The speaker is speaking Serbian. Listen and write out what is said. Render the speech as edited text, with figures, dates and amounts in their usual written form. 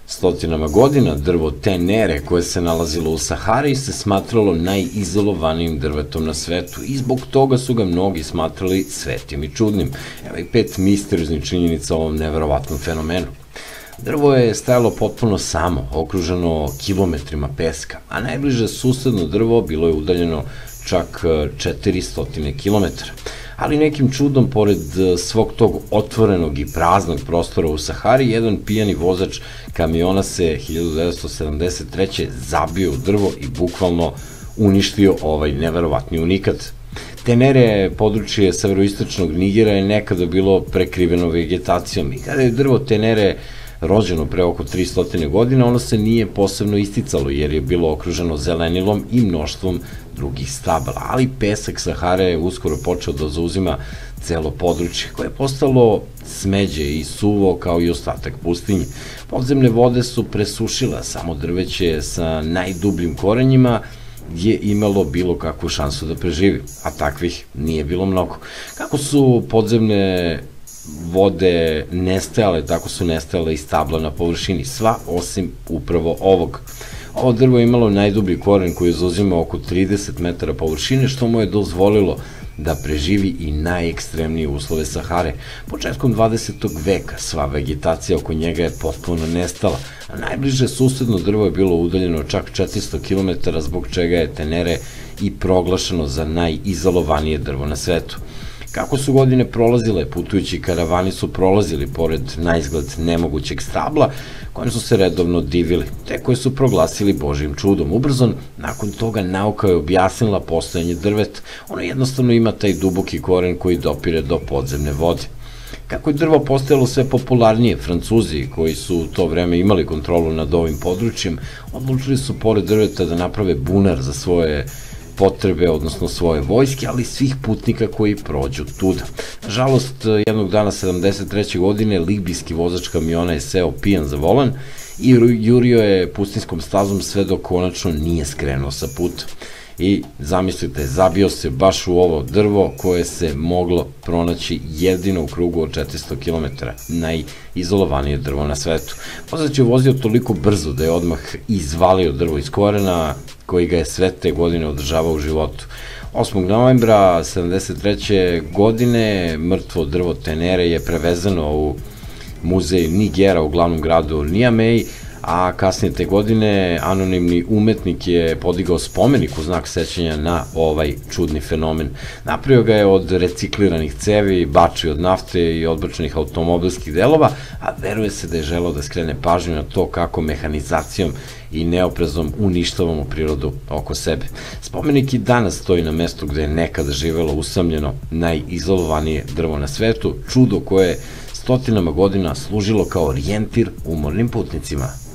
Stotinama godina drvo tenere koje se nalazilo u Sahari se smatralo najizolovanijim drvetom na svetu i zbog toga su ga mnogi smatrali svetim i čudnim. Evo i 5 misterioznih činjenica o ovom neverovatnom fenomenu. Drvo je stajalo potpuno samo, okruženo kilometrima peska, a najbliže susedno drvo bilo je udaljeno čak 400 kilometara. Ali nekim čudom, pored svog tog otvorenog i praznog prostora u Sahari, jedan pijani vozač kamiona se 1973. zabio u drvo i bukvalno uništio ovaj neverovatni unikat. Tenere, područje severoistočnog Nigera, je nekada bilo prekriveno vegetacijom i kada je drvo tenere rođeno pre oko 300 godina, ono se nije posebno isticalo jer je bilo okruženo zelenilom i mnoštvom drugih stabala, ali pesak Sahare je uskoro počeo da zauzima celo područje, koje je postalo smeđe i suvo kao i ostatak pustinje. Podzemne vode su presušile, samo drveće sa najdubljim korenjima je imalo bilo kakvu šansu da preživi, a takvih nije bilo mnogo. Kako su podzemne vode nestajale, tako su nestajale i stabla na površini, sva osim upravo ovog. Ovo drvo je imalo najdublji koren koji je zauzimao oko 30 metara površine, što mu je dozvolilo da preživi i najekstremnije uslove Sahare. Početkom 20. veka sva vegetacija oko njega je potpuno nestala, a najbliže susedno drvo je bilo udaljeno čak 400 km, zbog čega je tenere i proglašeno za najizolovanije drvo na svetu. Kako su godine prolazile, putujući karavani su prolazili pored naizgled nemogućeg stabla, kojem su se redovno divili, te koje su proglasili Božjim čudom. Ubrzo, nakon toga, nauka je objasnila postojanje drveta. Ono jednostavno ima taj duboki koren koji dopire do podzemne vode. Kako je drvo postajalo sve popularnije, Francuzi, koji su u to vreme imali kontrolu nad ovim područjem, odlučili su pored drveta da naprave bunar za svoje potrebe, odnosno svoje vojske, ali svih putnika koji prođu tuda. Nažalost, jednog dana 73. godine libijski vozač kamiona je seo pijan za volan i jurio je pustinskom stazom sve dok konačno nije skrenuo sa puta. I zamislite, zabio se baš u ovo drvo koje se moglo pronaći jedino u krugu od 400 km, najizolovanije drvo na svetu. Vozač je vozio toliko brzo da je odmah izvalio drvo iz korena, koji ga je sve te godine održavao u životu. 8. novembra 73. godine mrtvo drvo tenere je prevezeno u muzej Nigera u glavnom gradu Niamey, a kasnije te godine anonimni umetnik je podigao spomenik u znak sećanja na ovaj čudni fenomen. Napravio ga je od recikliranih cevi, bačvi od nafte i odbačenih automobilskih delova, a veruje se da je želeo da skrene pažnju na to kako mehanizacijom i neoprezom uništavamo prirodu oko sebe. Spomenik i danas stoji na mestu gde je nekada živelo usamljeno najizolovanije drvo na svetu, čudo koje je stotinama godina služilo kao orijentir umornim putnicima.